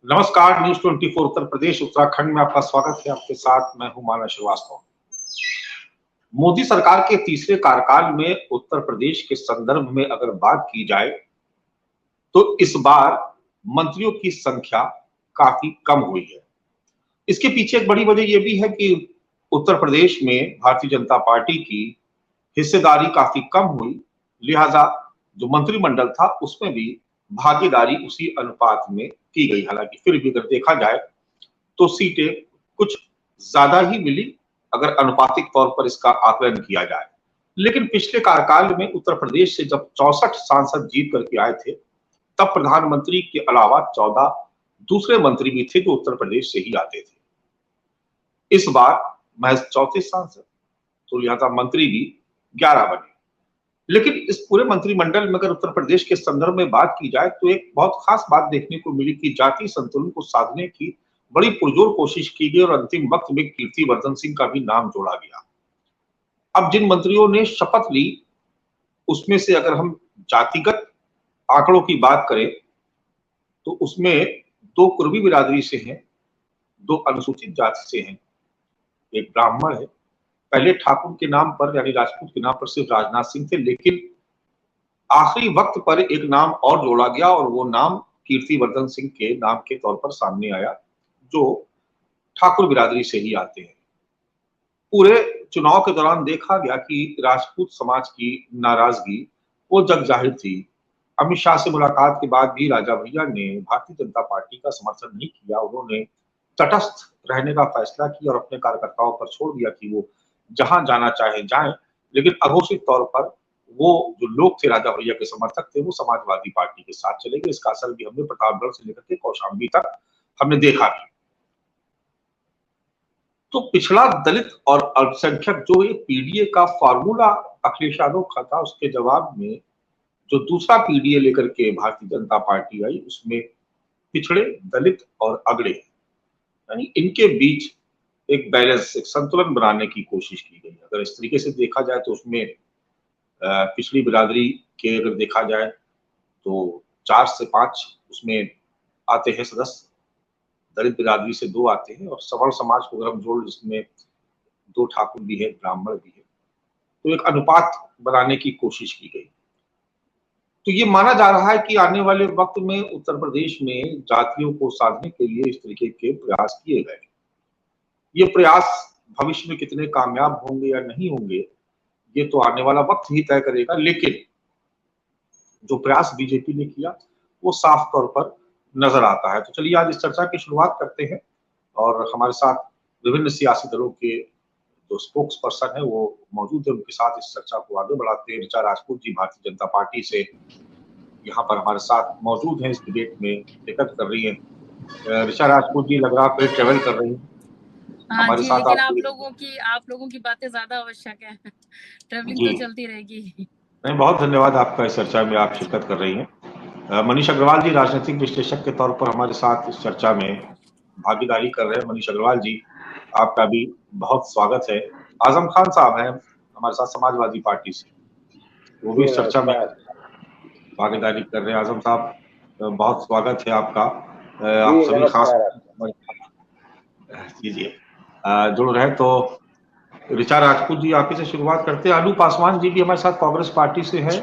नमस्कार। न्यूज 24 उत्तर प्रदेश उत्तराखंड में आपका स्वागत है। आपके साथ मैं हूं मानव श्रीवास्तव। मोदी सरकार के तीसरे कार्यकाल में उत्तर प्रदेश के संदर्भ में अगर बात की जाए तो इस बार मंत्रियों की संख्या काफी कम हुई है। इसके पीछे एक बड़ी वजह यह भी है कि उत्तर प्रदेश में भारतीय जनता पार्टी की हिस्सेदारी काफी कम हुई, लिहाजा जो मंत्रिमंडल था उसमें भी भागीदारी उसी अनुपात में की गई। हालांकि फिर भी अगर देखा जाए तो सीटें कुछ ज्यादा ही मिली अगर अनुपातिक तौर पर इसका आकलन किया जाए। लेकिन पिछले कार्यकाल में उत्तर प्रदेश से जब 64 सांसद जीत करके आए थे, तब प्रधानमंत्री के अलावा 14 दूसरे मंत्री भी थे जो उत्तर प्रदेश से ही आते थे। इस बार महज 34 सांसद, तो लिहाजा मंत्री भी 11 बने। लेकिन इस पूरे मंत्रिमंडल में अगर उत्तर प्रदेश के संदर्भ में बात की जाए तो एक बहुत खास बात देखने को मिली कि जातीय संतुलन को साधने की बड़ी पुरजोर कोशिश की गई और अंतिम वक्त में कीर्तिवर्धन सिंह का भी नाम जोड़ा गया। अब जिन मंत्रियों ने शपथ ली उसमें से अगर हम जातिगत आंकड़ों की बात करें तो उसमें 2 कुर्मी बिरादरी से हैं, 2 अनुसूचित जाति से हैं, एक ब्राह्मण है। पहले ठाकुर के नाम पर यानी राजपूत के नाम पर सिर्फ राजनाथ सिंह थे, लेकिन आखिरी वक्त पर एक नाम और जोड़ा गया और वो नाम कीर्तिवर्धन सिंह के नाम के तौर पर सामने आया, जो ठाकुर बिरादरी से ही आते हैं। पूरे चुनाव के दौरान देखा गया कि राजपूत समाज की नाराजगी वो जग जाहिर थी। अमित शाह से मुलाकात के बाद भी राजा भैया ने भारतीय जनता पार्टी का समर्थन नहीं किया। उन्होंने तटस्थ रहने का फैसला किया और अपने कार्यकर्ताओं पर छोड़ दिया कि वो जहां जाना चाहे जाएं, लेकिन अघोषित तौर पर वो जो लोग थे राजा भैया के समर्थक थे वो समाजवादी पार्टी के साथ चले गए। इसका असर भी हमने प्रतापगढ़ से लेकर के कौशाम्बी तक हमने देखा भी। तो पिछड़ा, दलित और अल्पसंख्यक जो ये पीडीए का फार्मूला अखिलेश यादव का था, उसके जवाब में जो दूसरा पीडीए लेकर के भारतीय जनता पार्टी आई उसमें पिछड़े, दलित और अगड़े यानी इनके बीच एक बैलेंस, एक संतुलन बनाने की कोशिश की गई। अगर इस तरीके से देखा जाए तो उसमें पिछड़ी बिरादरी के अगर देखा जाए तो 4 से 5 उसमें आते हैं सदस्य, दलित बिरादरी से 2 आते हैं और सवर्ण समाज को अगर हम जोड़ जिसमें 2 ठाकुर भी है, ब्राह्मण भी है, तो एक अनुपात बनाने की कोशिश की गई। तो ये माना जा रहा है कि आने वाले वक्त में उत्तर प्रदेश में जातियों को साधने के लिए इस तरीके के प्रयास किए गए। ये प्रयास भविष्य में कितने कामयाब होंगे या नहीं होंगे, ये तो आने वाला वक्त ही तय करेगा। लेकिन जो प्रयास बीजेपी ने किया वो साफ तौर पर नजर आता है। तो चलिए आज इस चर्चा की शुरुआत करते हैं और हमारे साथ विभिन्न सियासी दलों के जो स्पोक्स पर्सन है वो मौजूद है। उनके साथ इस चर्चा को आगे बढ़ाते हैं। ऋचा राजपूत जी भारतीय जनता पार्टी से यहाँ पर हमारे साथ मौजूद हैं, इस डिबेट में शिरकत कर रही है। ऋचा राजपूत जी लग रहा है फिर ट्रेवल कर रही हैं हमारे साथ। लेकिन आप लोगों की बातें ज्यादा आवश्यक है। ट्रेवलिंग तो चलती रहेगी। नहीं, बहुत धन्यवाद आपका इस चर्चा में आप शिरकत कर रही हैं। मनीष अग्रवाल जी राजनीतिक विश्लेषक के तौर पर हमारे साथ इस चर्चा में भागीदारी कर रहे हैं। मनीष अग्रवाल जी, आपका भी बहुत स्वागत है। आजम खान साहब हैं हमारे साथ समाजवादी पार्टी से, वो भी इस चर्चा में भागीदारी कर रहे हैं। आजम साहब, बहुत स्वागत है आपका। आप सभी खास कीजिए जुड़ रहे। तो ऋचा राजपूत जी आप ही से शुरुआत करते हैं। अनु पासवान जी भी हमारे साथ कांग्रेस पार्टी से है,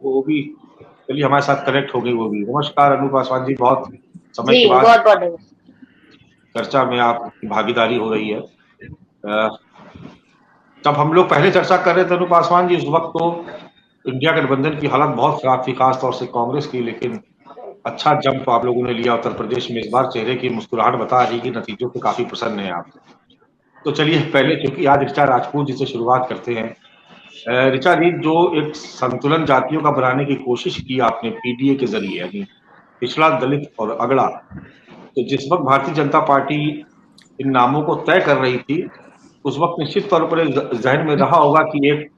वो भी चलिए हमारे साथ कनेक्ट हो गई वो भी। नमस्कार अनु पासवान जी, बहुत समय के बाद चर्चा में आपकी भागीदारी हो रही है। जब हम लोग पहले चर्चा कर रहे थे अनु पासवान जी, उस वक्त तो इंडिया गठबंधन की हालत बहुत खराब थी, खासतौर से कांग्रेस की, लेकिन अच्छा जंप आप लोगों ने लिया उत्तर प्रदेश में। इस बार चेहरे की मुस्कुराहट बता रही कि नतीजों से काफी प्रसन्न है आप। तो चलिए पहले, क्योंकि आज ऋचा राजपूत जी से शुरुआत करते हैं। ऋचा जी, जो एक संतुलन जातियों का बनाने की कोशिश की आपने पीडीए के जरिए, यानी पिछड़ा, दलित और अगड़ा, तो जिस वक्त भारतीय जनता पार्टी इन नामों को तय कर रही थी उस वक्त निश्चित तौर पर जहन में रहा होगा कि एक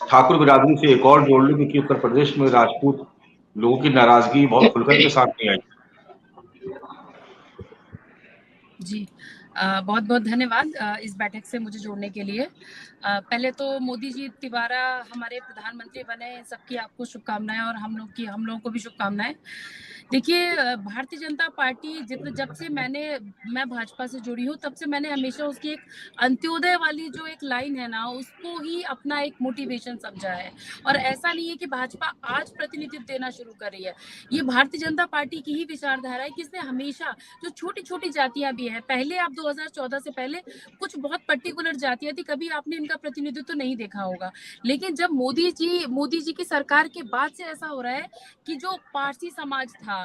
ठाकुर बिरादरी से एक और जोड़ लो, क्योंकि उत्तर प्रदेश में राजपूत लोगों की नाराजगी बहुत खुलकर के सामने आई। जी, बहुत बहुत धन्यवाद इस बैठक से मुझे जोड़ने के लिए। पहले तो मोदी जी तिवारा हमारे प्रधानमंत्री बने, सबकी आपको शुभकामनाएं और हम लोगों को भी शुभकामनाएं। देखिए भारतीय जनता पार्टी जब से मैं भाजपा से जुड़ी हूँ, तब से मैंने हमेशा उसकी एक अंत्योदय वाली जो एक लाइन है ना, उसको ही अपना एक मोटिवेशन समझा है। और ऐसा नहीं है कि भाजपा आज प्रतिनिधित्व देना शुरू कर रही है। ये भारतीय जनता पार्टी की ही विचारधारा है कि इसने हमेशा जो छोटी-छोटी जातियाँ भी हैं, पहले आप 2014 से पहले कुछ बहुत पर्टिकुलर जातियाँ थी, कभी आपने इनका प्रतिनिधित्व तो नहीं देखा होगा। लेकिन जब मोदी जी की सरकार के बाद से ऐसा हो रहा है कि जो पारसी समाज था,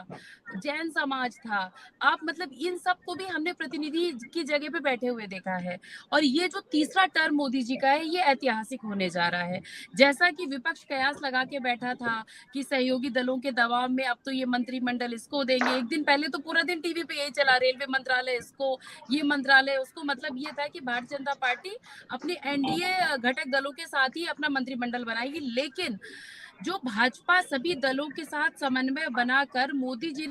जैन समाज था, आप मतलब इन सबको भी हमने प्रतिनिधि की जगह पे बैठे हुए देखा है। और ये जो तीसरा टर्म मोदी जी का है, ये ऐतिहासिक होने जा रहा है। जैसा कि विपक्ष कयास लगा के बैठा था कि सहयोगी दलों के दबाव में अब तो ये मंत्रिमंडल इसको देंगे। एक दिन पहले तो पूरा दिन टीवी पे यही चला, रेलवे मंत्रालय इसको, ये मंत्रालय उसको। मतलब ये था कि भारतीय जनता पार्टी अपनी एनडीए घटक दलों के साथ ही अपना मंत्रिमंडल बनाएगी। लेकिन जो भाजपा सभी दलों के साथ समन्वय बनाकर मोदी जी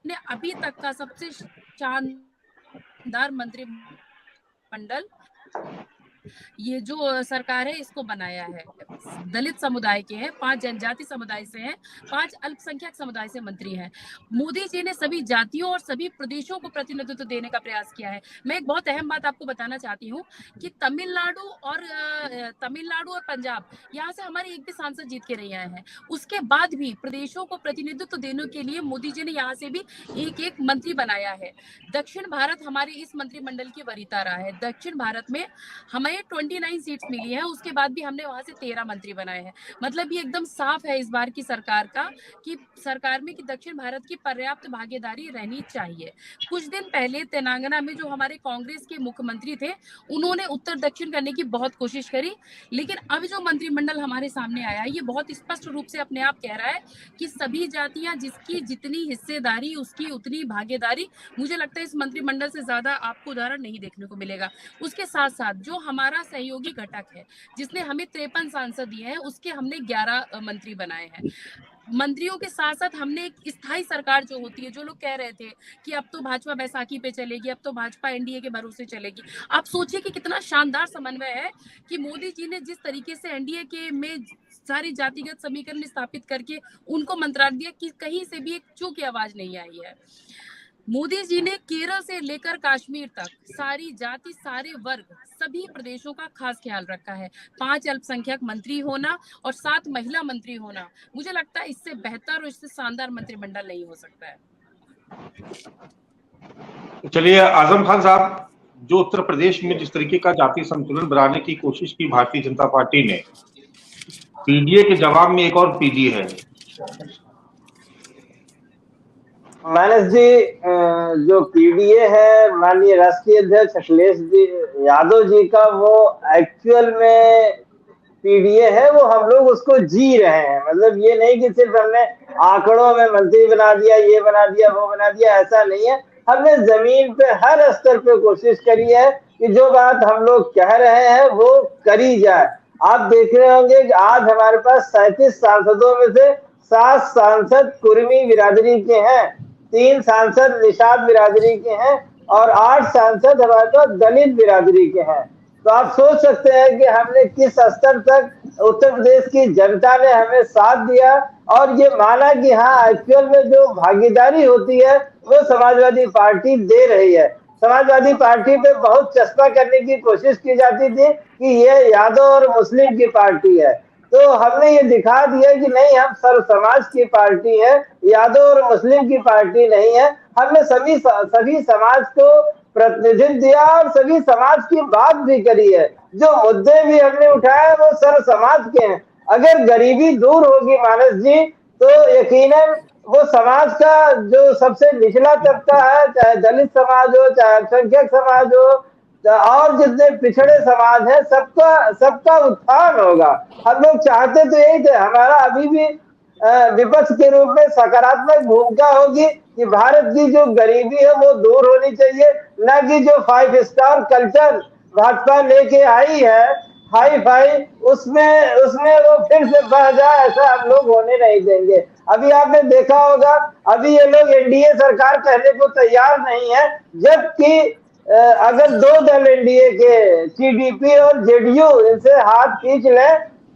ने अभी तक का सबसे शानदार मंत्रिमंडल ये जो सरकार है इसको बनाया है। दलित समुदाय के हैं, 5 जनजाति समुदाय से हैं, 5 अल्पसंख्यक समुदाय से मंत्री हैं। मोदी जी ने सभी जातियों और सभी प्रदेशों को प्रतिनिधित्व देने का प्रयास किया है। मैं एक बहुत अहम बात आपको बताना चाहती हूँ कि तमिलनाडु और पंजाब, यहाँ से हमारे एक भी सांसद जीत के नहीं आए हैं। उसके बाद भी प्रदेशों को प्रतिनिधित्व देने के लिए मोदी जी ने यहाँ से भी एक मंत्री बनाया है। दक्षिण भारत हमारे इस मंत्रिमंडल की वरीयता रहा है। दक्षिण भारत में हमें 29 सीट्स मिली है, उसके बाद भी हमने वहां से 13 मंत्री बनाए हैं। मतलब ये एकदम साफ है इस बार की सरकार का कि सरकार में कि दक्षिण भारत की पर्याप्त भागीदारी रहनी चाहिए। कुछ दिन पहले तेलंगाना में जो हमारे कांग्रेस के मुख्यमंत्री थे, उन्होंने उत्तर दक्षिण करने की बहुत कोशिश करी, लेकिन अब जो मंत्रिमंडल हमारे सामने आया है, ये बहुत स्पष्ट रूप से अपने आप कह रहा है कि सभी जातियां जिसकी जितनी हिस्सेदारी उसकी उतनी भागीदारी। मुझे लगता है इस मंत्रिमंडल से ज्यादा आपको उदाहरण नहीं देखने को मिलेगा। उसके साथ साथ जो हमारा सहयोगी घटक है, जिसने हमें 53 सांसद दिए हैं, उसके हमने 11 मंत्री बनाए हैं। मंत्रियों के साथ साथ हमने एक स्थायी सरकार जो होती है, जो लोग कह रहे थे कि अब तो भाजपा बैसाखी पे चलेगी, अब तो भाजपा एनडीए के भरोसे चलेगी। आप सोचिए कि कितना शानदार समन्वय है कि मोदी जी ने जिस तरीके से एनडीए के में सारी जातिगत समीकरण स्थापित करके उनको मंत्रालय दिया कि कहीं से भी एक चू की आवाज नहीं आई है। मोदी जी ने केरल से लेकर कश्मीर तक सारी जाति, सारे वर्ग, सभी प्रदेशों का खास ख्याल रखा है। 5 अल्पसंख्यक मंत्री होना और 7 महिला मंत्री होना, मुझे लगता है इससे बेहतर और इससे शानदार मंत्रिमंडल नहीं हो सकता है। चलिए आजम खान साहब, जो उत्तर प्रदेश में जिस तरीके का जाति संतुलन बनाने की कोशिश की भारतीय जनता पार्टी ने, पीडीए के जवाब में एक और पीडी है। मानस जी, जो पीडीए है माननीय राष्ट्रीय अध्यक्ष अखिलेश जी यादव जी का, वो एक्चुअल में पीडीए है, वो हम लोग उसको जी रहे हैं। मतलब ये नहीं कि सिर्फ हमने आंकड़ों में मंत्री बना दिया, ये बना दिया, वो बना दिया, ऐसा नहीं है। हमने जमीन पे हर स्तर पे कोशिश करी है कि जो बात हम लोग कह रहे हैं वो करी जाए। आप देख रहे होंगे कि आज हमारे पास 37 सांसदों में से 7 सांसद कुर्मी बिरादरी के हैं, 3 सांसद निषाद बिरादरी के हैं और 8 सांसद हमारे पास दलित बिरादरी के हैं। तो आप सोच सकते हैं कि हमने किस स्तर तक उत्तर प्रदेश की जनता ने हमें साथ दिया और ये माना कि हाँ, एक्चुअल में जो भागीदारी होती है वो समाजवादी पार्टी दे रही है। समाजवादी पार्टी पे बहुत चस्पा करने की कोशिश की जाती थी कि ये यादव और मुस्लिम की पार्टी है, तो हमने ये दिखा दिया कि नहीं, हम सर्व समाज की पार्टी है, यादव और मुस्लिम की पार्टी नहीं है। हमने सभी समाज को प्रतिनिधित्व दिया और सभी समाज की बात भी करी है। जो मुद्दे भी हमने उठाए वो सर्व समाज के हैं। अगर गरीबी दूर होगी मानस जी, तो यकीनन वो समाज का जो सबसे निचला तबका है, चाहे दलित समाज हो, चाहे अल्पसंख्यक समाज हो, और जितने पिछड़े समाज है, सबका उत्थान होगा। हम लोग चाहते तो यही थे। हमारा अभी भी विपक्ष के रूप में सकारात्मक भूमिका होगी कि भारत की जो गरीबी है वो दूर होनी चाहिए, न कि जो 5 स्टार कल्चर भाजपा लेके आई है हाई फाई, उसमें वो फिर से बह जाए, ऐसा हम लोग होने नहीं देंगे। अभी आपने देखा होगा, अभी ये लोग एनडीए सरकार कहने को तैयार नहीं है, जबकि अगर 2 दल एनडीए के टीडीपी और जेडीयू इनसे हाथ खींच ले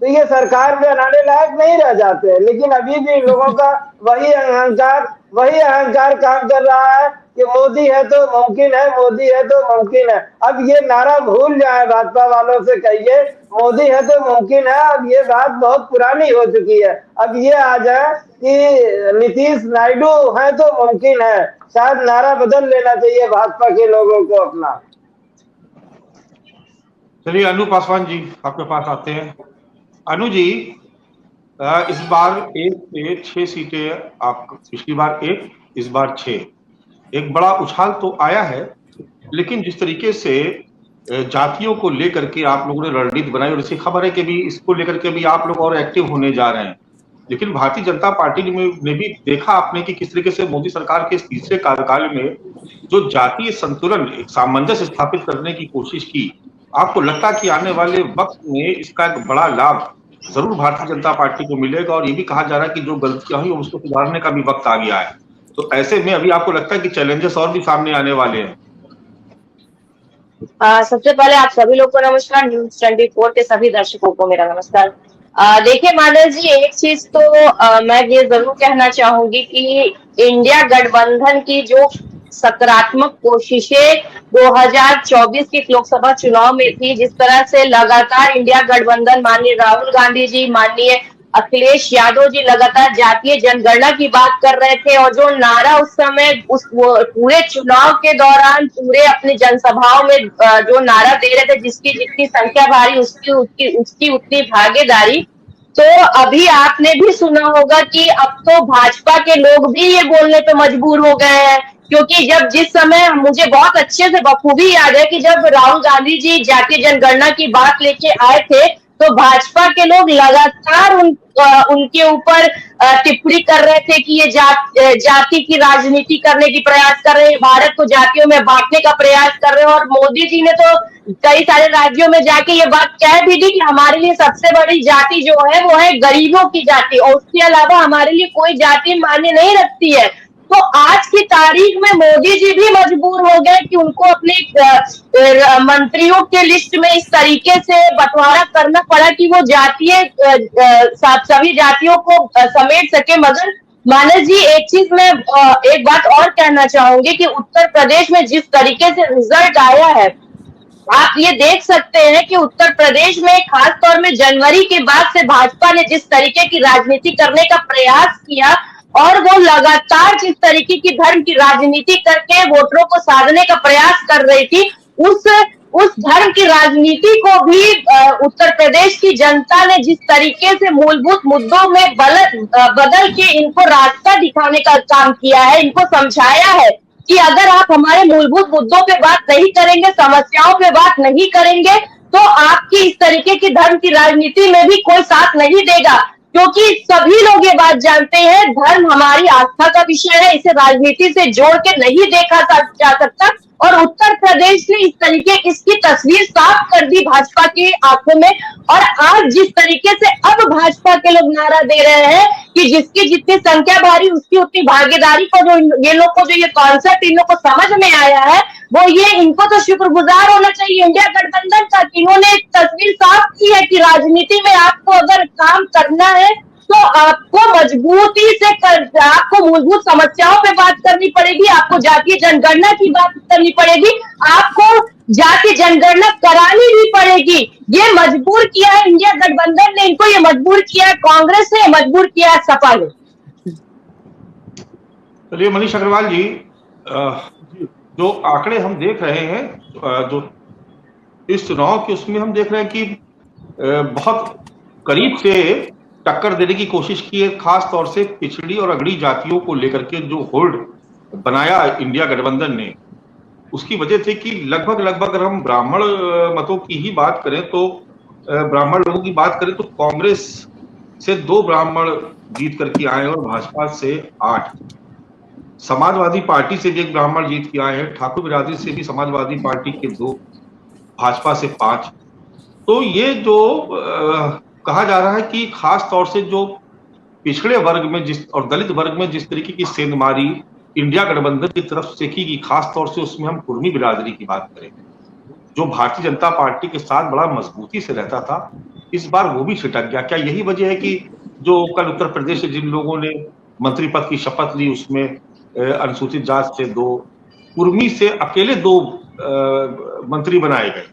तो ये सरकार बनाने लायक नहीं रह जाते हैं। लेकिन अभी भी लोगों का वही अहंकार काम कर रहा है कि मोदी है तो मुमकिन है, मोदी है तो मुमकिन है। अब ये नारा भूल जाए, भाजपा वालों से कहिए मोदी है तो मुमकिन है। अब ये बात बहुत पुरानी हो चुकी है। अब ये आ जाए कि नीतीश नायडू है तो मुमकिन है। शायद नारा बदल लेना चाहिए भाजपा के लोगों को अपना। चलिए अनु पासवान जी आपके पास आते हैं। अनु जी, इस बार 1 से 6 सीटें, आप पिछली बार 1, इस बार 6, एक बड़ा उछाल तो आया है, लेकिन जिस तरीके से जातियों को लेकर के आप लोगों ने रणनीति बनाई, और इसी खबर है कि भी इसको लेकर के भी आप लोग और एक्टिव होने जा रहे हैं। लेकिन भारतीय जनता पार्टी ने भी देखा आपने कि किस तरीके से मोदी सरकार के इस तीसरे कार्यकाल में जो जातीय संतुलन, एक सामंजस्य स्थापित करने की कोशिश की। आपको लगता है कि आने वाले वक्त में इसका एक बड़ा लाभ जरूर भारतीय जनता पार्टी को मिलेगा, और ये भी कहा जा रहा है कि जो गलतियां हुई उसको सुधारने का भी वक्त आ गया है। तो ऐसे में अभी आपको लगता है कि चैलेंजेस और भी सामने आने वाले हैं? सबसे पहले आप सभी लोग को नमस्कार, न्यूज 24 के सभी दर्शकों को मेरा नमस्कार। देखिए मानस जी, एक चीज तो मैं ये जरूर कहना चाहूंगी कि इंडिया गठबंधन की जो सकारात्मक कोशिशें 2024 के लोकसभा चुनाव में थी, जिस तरह से लगातार इंडिया गठबंधन, माननीय राहुल गांधी जी, माननीय अखिलेश यादव जी लगातार जातीय जनगणना की बात कर रहे थे, और जो नारा उस समय पूरे चुनाव के दौरान पूरे अपनी जनसभाओं में जो नारा दे रहे थे, जिसकी जितनी संख्या भारी उसकी उतनी भागीदारी। तो अभी आपने भी सुना होगा कि अब तो भाजपा के लोग भी ये बोलने पे मजबूर हो गए हैं, क्योंकि जब जिस समय मुझे बहुत अच्छे से बखूबी याद है कि जब राहुल गांधी जी जातीय जनगणना की बात लेके आए थे, तो भाजपा के लोग लगातार उनके ऊपर टिप्पणी कर रहे थे कि ये जाति की राजनीति करने की प्रयास कर रहे हैं, भारत को जातियों में बांटने का प्रयास कर रहे हैं। और मोदी जी ने तो कई सारे राज्यों में जाके ये बात कह भी दी कि हमारे लिए सबसे बड़ी जाति जो है वो है गरीबों की जाति, और उसके अलावा हमारे लिए कोई जाति मान्य नहीं रखती है। तो आज की तारीख में मोदी जी भी मजबूर हो गए कि उनको अपने मंत्रियों के लिस्ट में इस तरीके से बंटवारा करना पड़ा कि वो जातीय सभी जातियों को समेट सके। मगर मानस जी, एक चीज मैं एक बात और कहना चाहूंगी कि उत्तर प्रदेश में जिस तरीके से रिजल्ट आया है, आप ये देख सकते हैं कि उत्तर प्रदेश में खास तौर में जनवरी के बाद से भाजपा ने जिस तरीके की राजनीति करने का प्रयास किया, और वो लगातार जिस तरीके की धर्म की राजनीति करके वोटरों को साधने का प्रयास कर रही थी, उस धर्म की राजनीति को भी उत्तर प्रदेश की जनता ने जिस तरीके से मूलभूत मुद्दों में बदल के इनको रास्ता दिखाने का काम किया है, इनको समझाया है कि अगर आप हमारे मूलभूत मुद्दों पे बात नहीं करेंगे, समस्याओं पे बात नहीं करेंगे, तो आपकी इस तरीके की धर्म की राजनीति में भी कोई साथ नहीं देगा। क्योंकि सभी लोग ये बात जानते हैं, धर्म हमारी आस्था का विषय है, इसे राजनीति से जोड़ के नहीं देखा जा सकता। और उत्तर प्रदेश ने इस तरीके इसकी तस्वीर साफ कर दी भाजपा की आंखों में। और आज जिस तरीके से अब भाजपा के लोग नारा दे रहे हैं कि जिसकी जितनी संख्या भारी उसकी उतनी भागीदारी को, जो ये लोग को जो ये कॉन्सेप्ट इन लोग को समझ में आया है, वो ये इनको तो शुक्रगुजार होना चाहिए इंडिया गठबंधन का, इन्होंने एक तस्वीर साफ की है कि राजनीति में आपको अगर काम करना है तो आपको मजबूती से आपको मूलभूत समस्याओं पे बात करनी पड़ेगी, आपको जातीय जनगणना की बात करनी पड़ेगी, आपको जातीय जनगणना करानी भी पड़ेगी। ये मजबूर किया है इंडिया गठबंधन ने, इनको ये मजबूर किया है कांग्रेस ने, मजबूर किया है सपा ने। चलिए मनीष अग्रवाल जी, जो आंकड़े हम देख रहे हैं जो इस चुनाव के, उसमें हम देख रहे हैं कि बहुत करीब से टक्कर देने की कोशिश की है, खास तौर से पिछड़ी और अगड़ी जातियों को लेकर के जो होल्ड बनाया इंडिया गठबंधन ने, उसकी वजह थी कि लगभग अगर हम ब्राह्मण मतों की ही बात करें तो ब्राह्मण लोगों की बात करें तो कांग्रेस से 2 ब्राह्मण जीत करके आए और भाजपा से 8, समाजवादी पार्टी से भी 1 ब्राह्मण जीत के आए हैं, ठाकुर बिरादरी से भी समाजवादी पार्टी के 2, भाजपा से 5। तो ये जो कहा जा रहा है कि खास तौर से जो पिछड़े वर्ग में और दलित वर्ग में जिस तरीके की सेंधमारी इंडिया गठबंधन की तरफ से की, खास तौर से उसमें हम कुर्मी बिरादरी की बात करें, जो भारतीय जनता पार्टी के साथ बड़ा मजबूती से रहता था, इस बार वो भी छिटक गया। क्या यही वजह है कि जो कल उत्तर प्रदेश से जिन लोगों ने मंत्री पद की शपथ ली, उसमें अनुसूचित जाति से 2, कुर्मी से अकेले 2 मंत्री बनाए गए?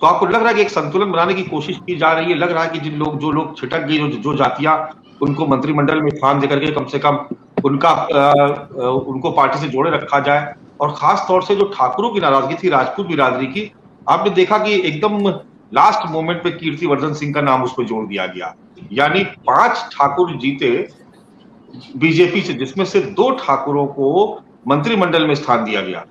तो आपको लग रहा है कि एक संतुलन बनाने की कोशिश की जा रही है? लग रहा है कि जो लोग छिटक गई, जो जातियां, उनको मंत्रिमंडल में स्थान देकर के कम से कम उनको पार्टी से जोड़े रखा जाए? और खास तौर से जो ठाकुरों की नाराजगी थी राजपूत बिरादरी की, आपने देखा कि एकदम लास्ट मोमेंट पे कीर्तिवर्धन सिंह का नाम उसमें जोड़ दिया गया। यानी 5 ठाकुर जीते बीजेपी से, जिसमें से 2 ठाकुरों को मंत्रिमंडल में स्थान दिया गया।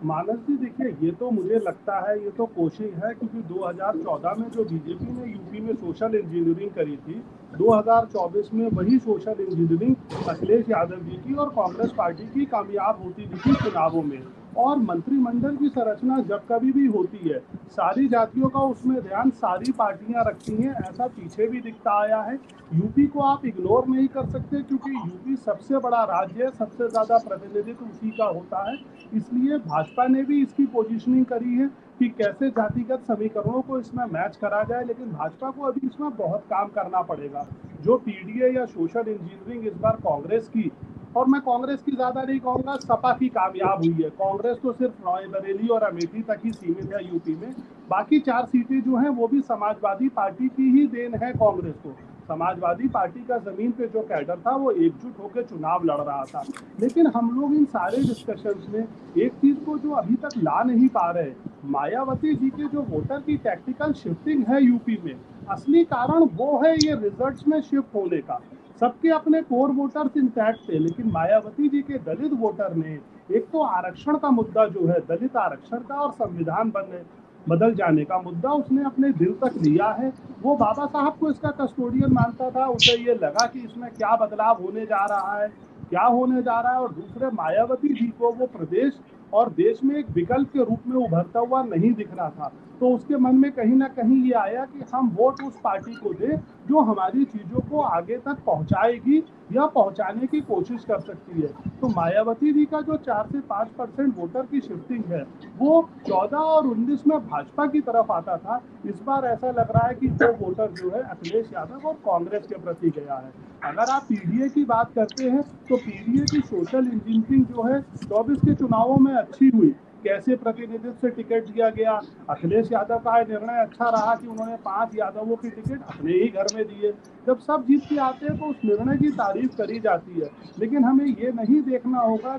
मानस जी देखिए, ये तो मुझे लगता है ये तो कोशिश है, क्योंकि 2014 में जो बीजेपी ने यूपी में सोशल इंजीनियरिंग करी थी, 2024 में वही सोशल इंजीनियरिंग अखिलेश यादव जी की और कांग्रेस पार्टी की कामयाब होती दिखी चुनावों में। और मंत्रिमंडल की संरचना जब कभी भी होती है, सारी जातियों का उसमें ध्यान सारी पार्टियां रखती हैं, ऐसा पीछे भी दिखता आया है। यूपी को आप इग्नोर नहीं कर सकते, क्योंकि यूपी सबसे बड़ा राज्य है, सबसे ज़्यादा प्रतिनिधित्व उसी का होता है। इसलिए भाजपा ने भी इसकी पोजीशनिंग करी है कि कैसे जातिगत समीकरणों को इसमें मैच करा जाए, लेकिन भाजपा को अभी इसमें बहुत काम करना पड़ेगा। जो पीडीए या सोशल इंजीनियरिंग इस बार कांग्रेस की, और मैं कांग्रेस की ज्यादा नहीं कहूंगा, सपा की कामयाब हुई है। कांग्रेस तो सिर्फ रायबरेली और अमेठी तक ही सीमित है यूपी में, बाकी 4 सीटें जो हैं वो भी समाजवादी पार्टी की ही देन है कांग्रेस को। समाजवादी पार्टी का जमीन पे जो कैडर था वो एकजुट होकर चुनाव लड़ रहा था। लेकिन हम लोग इन सारे डिस्कशंस में एक चीज को जो अभी तक ला नहीं पा रहे, मायावती जी के जो वोटर की टैक्टिकल शिफ्टिंग है यूपी में, असली कारण वो है ये रिजल्ट्स में शिफ्ट होने का। सबके अपने कोर वोटर्स इंटैक्ट थे, लेकिन मायावती जी के दलित वोटर ने, एक तो आरक्षण का मुद्दा जो है, दलित आरक्षण का और संविधान बदल जाने का मुद्दा उसने अपने दिल तक लिया है। वो बाबा साहब को इसका कस्टोडियन मानता था, उसे ये लगा कि इसमें क्या बदलाव होने जा रहा है, क्या होने जा रहा है। और दूसरे, मायावती जी को वो प्रदेश और देश में एक विकल्प के रूप में उभरता हुआ नहीं दिख रहा था, तो उसके मन में कहीं ना कहीं ये आया कि हम वोट उस पार्टी को दें जो हमारी चीजों को आगे तक पहुंचाएगी या पहुंचाने की कोशिश कर सकती है। तो मायावती जी का जो 4 से 5% वोटर की शिफ्टिंग है, वो 14 और 19 में भाजपा की तरफ आता था। इस बार ऐसा लग रहा है कि वो वोटर जो है अखिलेश यादव और कांग्रेस के प्रति गया है। अगर आप पीडीए की बात करते हैं, तो पीडीए की सोशल इंजीनियरिंग जो है 24 के चुनावों में अच्छी हुई। कैसे प्रतिनिधित्व से टिकट दिया गया, अखिलेश यादव का निर्णय अच्छा रहा कि उन्होंने 5 यादवों की टिकट अपने ही घर में दिए। जब सब जीत के आते हैं तो उस निर्णय की तारीफ करी जाती है, लेकिन हमें ये भी देखना होगा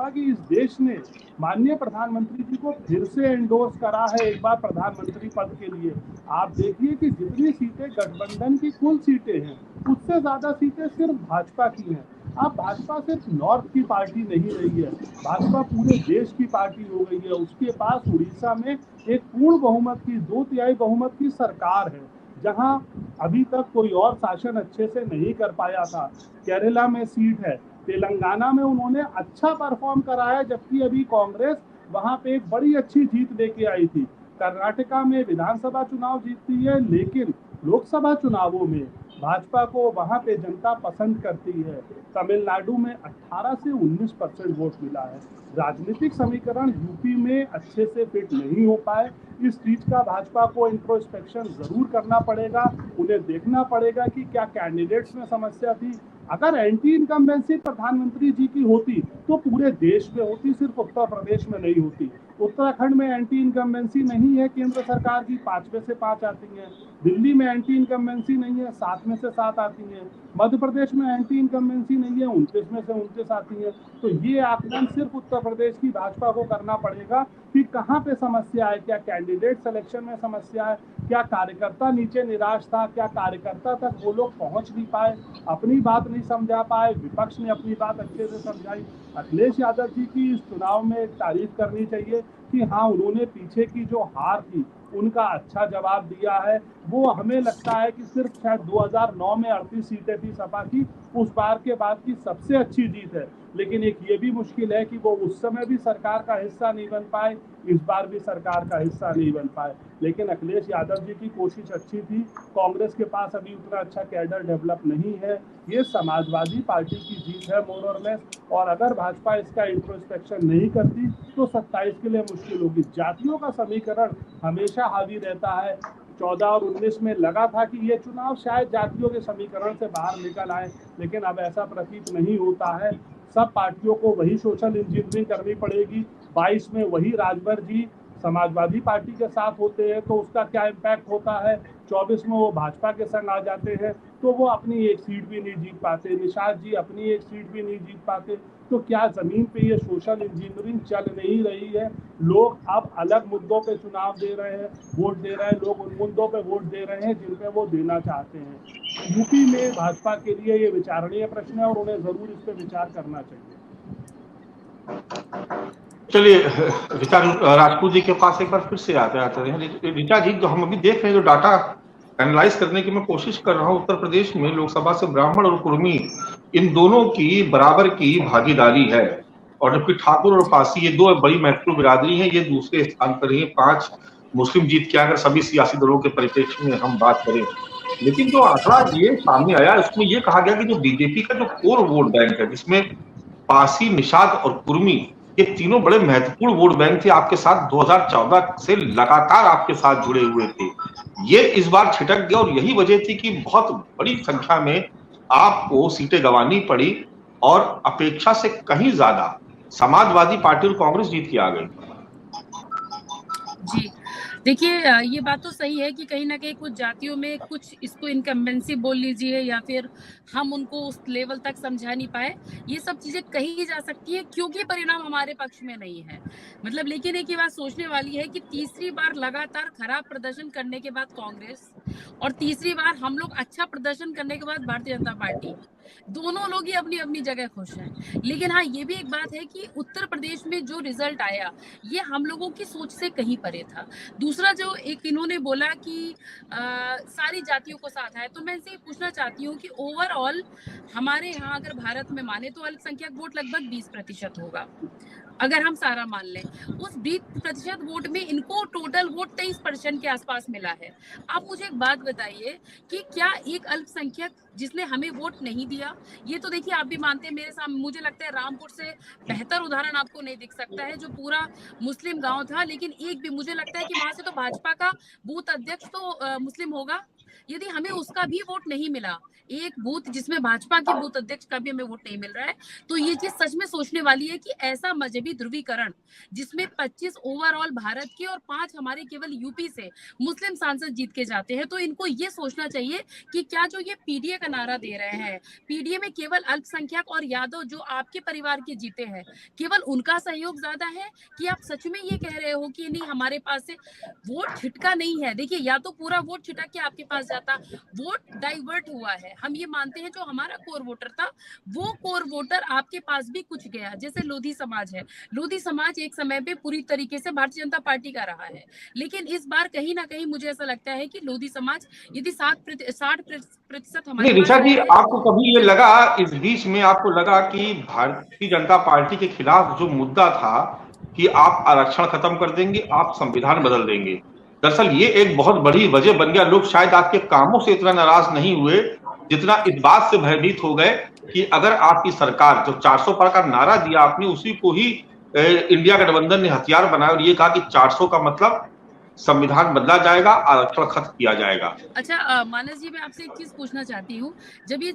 कि इस देश ने माननीय प्रधानमंत्री जी को फिर से एंडोर्स करा है एक बार प्रधानमंत्री पद के लिए। आप देखिए कि जितनी सीटें गठबंधन की कुल सीटें हैं, उससे ज्यादा सीटें सिर्फ भाजपा की हैं। अब भाजपा सिर्फ नॉर्थ की पार्टी नहीं रही है, भाजपा पूरे देश की पार्टी हो गई है। उसके पास उड़ीसा में एक पूर्ण बहुमत की, 2/3 बहुमत की सरकार है, जहां अभी तक कोई और शासन अच्छे से नहीं कर पाया था। केरला में सीट है, तेलंगाना में उन्होंने अच्छा परफॉर्म करा है, जबकि अभी कांग्रेस वहां पे एक बड़ी अच्छी जीत लेके आई थी। कर्नाटका में विधानसभा चुनाव जीतती है, लेकिन लोकसभा चुनावों में भाजपा को वहां पे जनता पसंद करती है। तमिलनाडु में 18 से 19% वोट मिला है। राजनीतिक समीकरण यूपी में अच्छे से फिट नहीं हो पाए। इस चीज का भाजपा को इंट्रोस्पेक्शन जरूर करना पड़ेगा। उन्हें देखना पड़ेगा कि क्या कैंडिडेट्स में समस्या थी। अगर एंटी इनकम्बेंसी प्रधानमंत्री जी की होती तो पूरे देश में होती, सिर्फ उत्तर प्रदेश में नहीं होती। उत्तराखंड में एंटी इनकम्बेंसी नहीं है केंद्र सरकार की, 5 में से 5 आती हैं। दिल्ली में एंटी इनकम्बेंसी नहीं है, 7 में से 7 आती हैं। मध्य प्रदेश में एंटी इनकम्बेंसी नहीं है, 29 में से 29 आती है। तो ये आकलन सिर्फ उत्तर प्रदेश की भाजपा को करना पड़ेगा कि कहाँ पे समस्या है। क्या कैंडिडेट सिलेक्शन में समस्या है, क्या कार्यकर्ता नीचे निराश था, क्या कार्यकर्ता तक वो लोग पहुंच नहीं पाए, अपनी बात नहीं समझा पाए, विपक्ष ने अपनी बात अच्छे से समझाई। अखिलेश यादव जी की इस चुनाव में एक तारीफ करनी चाहिए कि हाँ, उन्होंने पीछे की जो हार थी उनका अच्छा जवाब दिया है। वो हमें लगता है कि सिर्फ शायद 2009 में 38 सीटें थी सपा की, उस बार के बाद की सबसे अच्छी जीत है। लेकिन एक ये भी मुश्किल है कि वो उस समय भी सरकार का हिस्सा नहीं बन पाए, इस बार भी सरकार का हिस्सा नहीं बन पाए। लेकिन अखिलेश यादव जी की कोशिश अच्छी थी। कांग्रेस के पास अभी उतना अच्छा कैडर डेवलप नहीं है। ये समाजवादी पार्टी की जीत है मोर और लेस, और अगर भाजपा इसका इंट्रोस्पेक्शन नहीं करती तो 27 के लिए मुश्किल होगी। जातियों का समीकरण हमेशा हावी रहता है। 14 और 19 में लगा था कि ये चुनाव शायद जातियों के समीकरण से बाहर निकल आए, लेकिन अब ऐसा प्रतीत नहीं होता है। सब पार्टियों को वही सोशल इंजीनियरिंग करनी पड़ेगी। 22 में वही राजभर जी समाजवादी पार्टी के साथ होते हैं तो उसका क्या इम्पैक्ट होता है। 24 में वो भाजपा के संग आ जाते हैं तो वो अपनी एक सीट भी नहीं जीत पाते। निषाद जी अपनी एक सीट भी नहीं जीत पाते। तो क्या जमीन पे ये सोशल इंजीनियरिंग चल नहीं रही है? लोग अब अलग मुद्दों पे चुनाव दे रहे हैं, वोट दे रहे हैं। लोग उन मुद्दों पे वोट दे रहे हैं जिन पे वो देना चाहते हैं। यूपी में भाजपा के लिए ये विचारणीय प्रश्न है और उन्हें जरूर इस पे विचार करना चाहिए। चलिए ऋचा राजपूत जी के पास एक बार फिर से आते हैं। ऋचा जी, जो हम अभी देख रहे हैं, जो डाटा एनालाइज करने की मैं कोशिश कर रहा हूँ, उत्तर प्रदेश में लोकसभा से ब्राह्मण और कुर्मी इन दोनों की बराबर की भागीदारी है, और जबकि ठाकुर और पासी ये दो बड़ी महत्वपूर्ण बिरादरी है, ये दूसरे स्थान पर ही 5 मुस्लिम जीत के, अगर सभी सियासी दलों के परिप्रेक्ष्य में हम बात करें। लेकिन जो आंकड़ा ये सामने आया उसमें ये कहा गया कि जो बीजेपी का जो कोर वोट बैंक है, जिसमें पासी, निषाद और कुर्मी ये तीनों बड़े महत्वपूर्ण वोट बैंक थे, आपके साथ 2014 से लगातार आपके साथ जुड़े हुए थे, ये इस बार छिटक गया। और यही वजह थी कि बहुत बड़ी संख्या में आपको सीटें गंवानी पड़ी और अपेक्षा से कहीं ज्यादा समाजवादी पार्टी और कांग्रेस जीत के आ गई। जी देखिए, ये बात तो सही है कि कहीं ना कहीं कुछ जातियों में कुछ इसको इनकम्बेंसी बोल लीजिए या फिर हम उनको उस लेवल तक समझा नहीं पाए, ये सब चीजें कही जा सकती है क्योंकि परिणाम हमारे पक्ष में नहीं है। मतलब लेकिन एक ही बात सोचने वाली है कि तीसरी बार लगातार खराब प्रदर्शन करने के बाद कांग्रेस और तीसरी बार हम लोग अच्छा प्रदर्शन करने के बाद भारतीय जनता पार्टी, दोनों लोग ही अपनी अपनी जगह खुश हैं। लेकिन हाँ, ये भी एक बात है कि उत्तर प्रदेश में जो रिजल्ट आया ये हम लोगों की सोच से कहीं परे था। दूसरा जो एक इन्होंने बोला कि सारी जातियों को साथ आए, तो मैं इनसे पूछना चाहती हूँ कि ओवरऑल हमारे यहाँ अगर भारत में माने तो अल्पसंख्यक वोट लगभग 20% होगा। अगर हम सारा मान लें, उस 20% वोट में इनको टोटल वोट 23% के आसपास मिला है। आप मुझे एक बात बताइए कि क्या एक अल्पसंख्यक जिसने हमें वोट नहीं दिया, ये तो देखिए आप भी मानते हैं मेरे सामने, मुझे लगता है रामपुर से बेहतर उदाहरण आपको नहीं दिख सकता है, जो पूरा मुस्लिम गांव था, लेकिन एक भी मुझे लगता है कि वहां से तो भाजपा का बूथ अध्यक्ष तो मुस्लिम होगा। यदि हमें उसका भी वोट नहीं मिला, एक बूथ जिसमें भाजपा के बूथ अध्यक्ष का भी हमें वोट नहीं मिल रहा है, तो ये चीज सच में सोचने वाली है कि ऐसा मजहबी ध्रुवीकरण जिसमें 25 ओवरऑल भारत के और 5 हमारे केवल यूपी से मुस्लिम सांसद जीत के जाते हैं, तो इनको ये सोचना चाहिए कि क्या जो ये पीडीए का नारा दे रहे हैं, पीडीए में केवल अल्पसंख्यक और यादव जो आपके परिवार के जीते हैं, केवल उनका सहयोग ज्यादा है, कि आप सच में ये कह रहे हो कि नहीं हमारे पास से वोट छिटका नहीं है। देखिए, या तो पूरा वोट छिटक के आपके पास जाता, वोट डाइवर्ट हुआ है। हम ये मानते हैं जो हमारा कोर वोटर था वो कोर वोटर आपके पास भी कुछ गया। जैसे लोधी समाज है, लोधी समाज एक समय पे पूरी तरीके से भारतीय जनता पार्टी का रहा है, लेकिन इस बार कहीं ना कहीं मुझे ऐसा लगता है कि लोधी समाज यदि 60% हमारे ऋचा जी, आपको कभी ये लगा इस बीच में, आपको लगा कि भारतीय जनता पार्टी के खिलाफ जो मुद्दा था कि आप आरक्षण खत्म कर देंगे, आप संविधान बदल देंगे, दरअसल ये एक बहुत बड़ी वजह बन गया? लोग शायद आपके कामों से इतना नाराज नहीं हुए जितना इस बात से भयभीत हो गए कि अगर आपकी सरकार, जो 400 पार का नारा दिया आपने, उसी को ही इंडिया गठबंधन ने हथियार बनाया और ये कहा कि 400 का मतलब संविधान बदला जाएगा, आरक्षण खत्म किया जाएगा। अच्छा मानस जी, मैं आपसे एक चीज पूछना चाहती हूँ। जब ये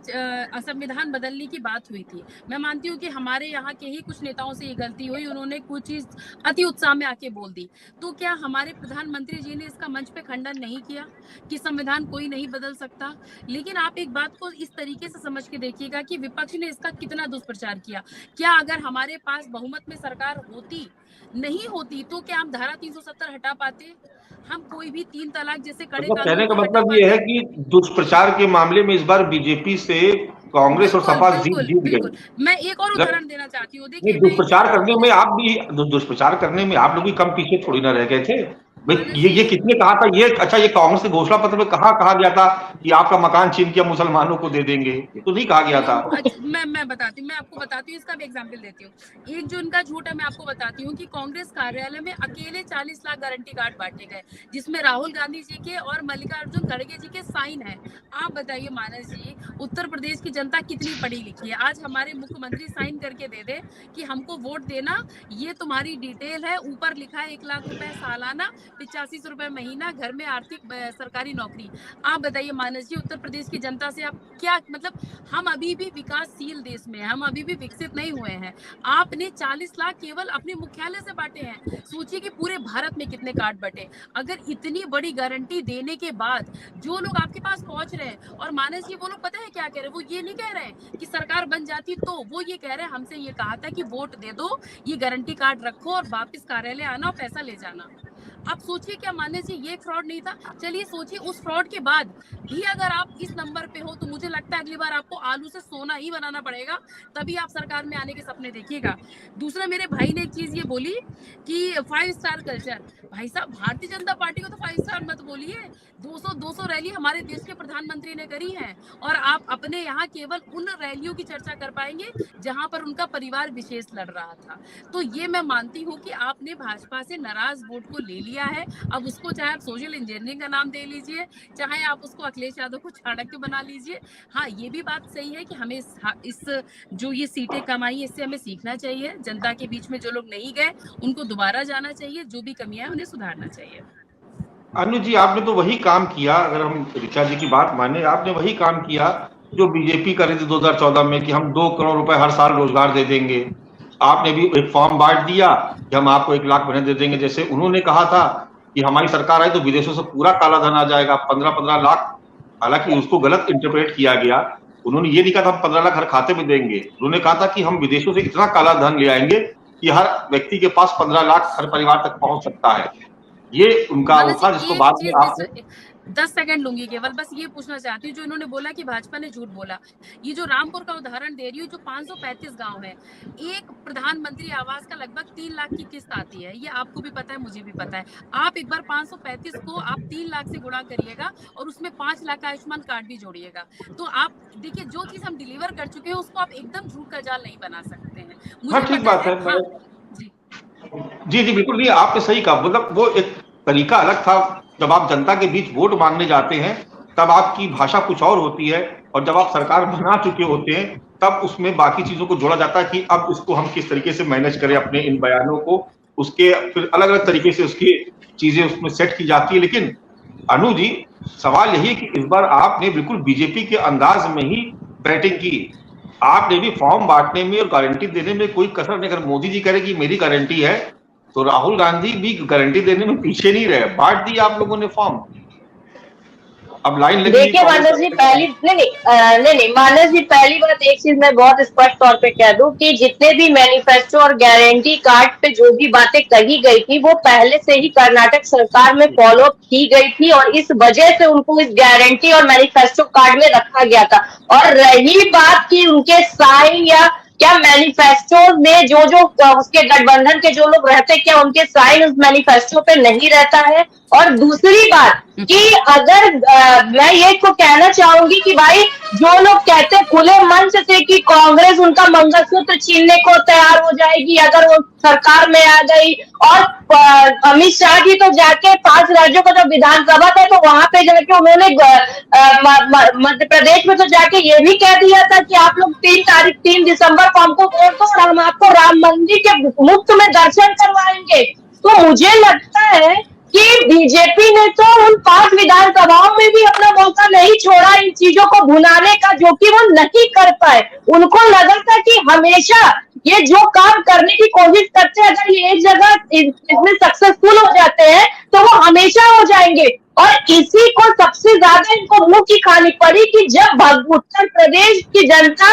संविधान बदलने की बात हुई थी, मैं मानती हूँ कि हमारे यहाँ के ही कुछ नेताओं से ये गलती हुई, उन्होंने कुछ चीज अति उत्साह में आके बोल दी। तो क्या हमारे प्रधानमंत्री जी ने इसका मंच पे खंडन नहीं किया कि संविधान कोई नहीं बदल सकता? लेकिन आप एक बात को इस तरीके से समझ के देखिएगा कि विपक्ष ने इसका कितना दुष्प्रचार किया। क्या अगर हमारे पास बहुमत में सरकार होती, नहीं होती, तो क्या हम धारा 370 हटा पाते? हम कोई भी 3 तलाक जैसे कड़े मतलब कहने का मतलब ये है कि दुष्प्रचार के मामले में इस बार बीजेपी से कांग्रेस और सपा जीत गई। मैं एक और उदाहरण देना चाहती हूँ। देखिए, दुष्प्रचार करने में आप भी, दुष्प्रचार करने में आप लोग भी कम पीछे थोड़ी ना रह गए थे। ये किसने कहा था? ये अच्छा, ये कांग्रेस के घोषणा पत्र में कहा गया था कि आपका मकान छीन के मुसलमानों को दे देंगे, ये तो नहीं कहा गया था। मैं बताती हूँ, मैं आपको बताती हूँ, इसका भी एग्जाम्पल देती हूँ। एक जो इनका झूठ है मैं आपको बताती हूँ कि कांग्रेस कार्यालय में अकेले 40 लाख गारंटी कार्ड बांटे गए, जिसमें राहुल गांधी जी के और मल्लिकार्जुन खड़गे जी के साइन है। आप बताइए मानस जी, उत्तर प्रदेश की जनता कितनी पढ़ी लिखी है? आज हमारे मुख्यमंत्री साइन करके दे दे कि हमको वोट देना, ये तुम्हारी डिटेल है, ऊपर लिखा है 1 लाख रुपए सालाना, 85 रुपए महीना, घर में आर्थिक सरकारी नौकरी। आप बताइए मानस जी, उत्तर प्रदेश की जनता से आप क्या मतलब? हम अभी भी विकासशील देश में हैं, हम अभी भी विकसित नहीं हुए हैं। आपने 40 लाख केवल अपने मुख्यालय से बांटे हैं। सोचिए कि पूरे भारत में कितने कार्ड बटे। अगर इतनी बड़ी गारंटी देने के बाद जो लोग आपके पास पहुंच रहे हैं, और मानस जी वो लोग पता है क्या कह रहे हैं? वो ये नहीं कह रहे हैं कि सरकार बन जाती, तो वो ये कह रहे हैं हमसे ये कहा था कि वोट दे दो, ये गारंटी कार्ड रखो और वापस कार्यालय आना और पैसा ले जाना। आप सोचिए क्या मानस जी ये फ्रॉड नहीं था? चलिए सोचिए उस फ्रॉड के बाद भी अगर आप इस नंबर पे हो, तो मुझे लगता है अगली बार आपको आलू से सोना ही बनाना पड़ेगा, तभी आप सरकार में आने के सपने देखिएगा। दूसरा, मेरे भाई ने एक चीज ये बोली कि 5 स्टार कल्चर। भाई साहब, भारतीय जनता पार्टी को तो 5 स्टार मत बोलिए। 200 रैली हमारे देश के प्रधानमंत्री ने करी है, और आप अपने यहाँ केवल उन रैलियों की चर्चा कर पाएंगे जहां पर उनका परिवार विशेष लड़ रहा था। तो ये मैं मानती हूँ कि आपने भाजपा से नाराज वोट को ले लिया है। अब उसको चाहे आप सोशल इंजीनियरिंग का नाम दे लीजिए, चाहे आप उसको अखिलेश यादव को चाणक्य बना लीजिए। हाँ, ये भी बात सही है कि हमें इस जो ये सीटें कम आई, इससे हमें सीखना चाहिए। जनता के बीच में जो लोग नहीं गए उनको दोबारा जाना चाहिए, जो भी कमियां हैं उन्हें सुधारना चाहिए। अनु जी, आपने तो वही काम किया, अगर हम ऋचा जी की बात माने, आपने वही काम किया जो बीजेपी कर रही थी 2014 में कि हम 2 करोड़ रुपए हर साल रोजगार दे देंगे। आपने भी एक फॉर्म बांट दिया कि हम आपको 1 लाख महीने दे देंगे। जैसे उन्होंने कहा था कि हमारी सरकार आई तो विदेशों से पूरा काला धन आ जाएगा, 15-15 लाख। हालांकि उसको गलत इंटरप्रेट किया गया। उन्होंने ये नहीं कहा था हम 15 लाख हर खाते में देंगे, उन्होंने कहा था कि हम विदेशों से इतना काला धन ले आएंगे कि हर व्यक्ति के पास 15 लाख हर परिवार तक पहुंच सकता है। ये उनका वो था, जिसको बाद में आपने 10 सेकंड लूंगी केवल, बस ये पूछना चाहती हूँ, जो इन्होंने बोला कि भाजपा ने झूठ बोला, ये जो रामपुर का उदाहरण दे रही हूँ, जो 535 गांव है, एक प्रधानमंत्री आवास का लगभग 3 लाख की किस्त आती है। ये आपको भी पता है, मुझे भी पता है। आप एक बार 535 को आप 3 लाख से गुणा करिएगा और उसमें 5 लाख का आयुष्मान कार्ड भी जोड़िएगा, तो आप देखिए जो चीज हम डिलीवर कर चुके हैं उसको आप एकदम झूठ का जाल नहीं बना सकते हैं। हाँ, ठीक बात है। हाँ, जी बिल्कुल नहीं, आपने सही कहा। मतलब वो एक तरीका अलग था, जब आप जनता के बीच वोट मांगने जाते हैं तब आपकी भाषा कुछ और होती है, और जब आप सरकार बना चुके होते हैं तब उसमें बाकी चीजों को जोड़ा जाता है कि अब उसको हम किस तरीके से मैनेज करें अपने इन बयानों को, उसके फिर अलग अलग तरीके से उसकी चीजें उसमें सेट की जाती है। लेकिन अनु जी, सवाल यही है कि इस बार आपने बिल्कुल बीजेपी के अंदाज में ही बैटिंग की। आपने भी फॉर्म बांटने में और गारंटी देने में कोई कसर नहीं। अगर मोदी जी कह रहे कि मेरी गारंटी है, तो राहुल गांधी भी गारंटी देने में पीछे नहीं रहे, बांट दी आप लोगों ने फॉर्म। अब लाइन लगी। देखिए मानस जी, नहीं मानस जी, पहली बात एक चीज मैं बहुत स्पष्ट तौर पे कह दूं कि जितने भी मैनिफेस्टो और गारंटी कार्ड पे जो भी बातें कही गई थी वो पहले से ही कर्नाटक सरकार में फॉलो की गई थी, और इस वजह से उनको इस गारंटी और मैनिफेस्टो कार्ड में रखा गया था। और रही बात की उनके साइन या क्या मैनिफेस्टो में जो उसके गठबंधन के जो लोग रहते, क्या उनके साइन उस मैनिफेस्टो पे नहीं रहता है? और दूसरी बात कि अगर मैं ये को कहना चाहूंगी कि भाई जो लोग कहते खुले मंच से कि कांग्रेस उनका मंगलसूत्र छीनने को तैयार हो जाएगी अगर वो सरकार में आ गई, और अमित शाह जी तो जाके 5 राज्यों का जो विधानसभा था तो वहां पे जाके उन्होंने मध्य प्रदेश में तो जाके ये भी कह दिया था कि आप लोग 3 दिसंबर को हमको वोट दो और हम आपको राम मंदिर के मुफ्त में दर्शन करवाएंगे। तो मुझे लगता है कि बीजेपी ने तो उन 5 विधानसभाओं में भी अपना मौका नहीं छोड़ा इन चीजों को भुनाने का, जो कि वो नहीं कर पाए। उनको लगा था कि हमेशा ये जो काम करने की कोशिश करते हैं, अगर ये एक जगह इसमें सक्सेसफुल हो जाते हैं तो वो हमेशा हो जाएंगे। और इसी को सबसे ज्यादा इनको मुंह की खानी पड़ी कि जब उत्तर प्रदेश की जनता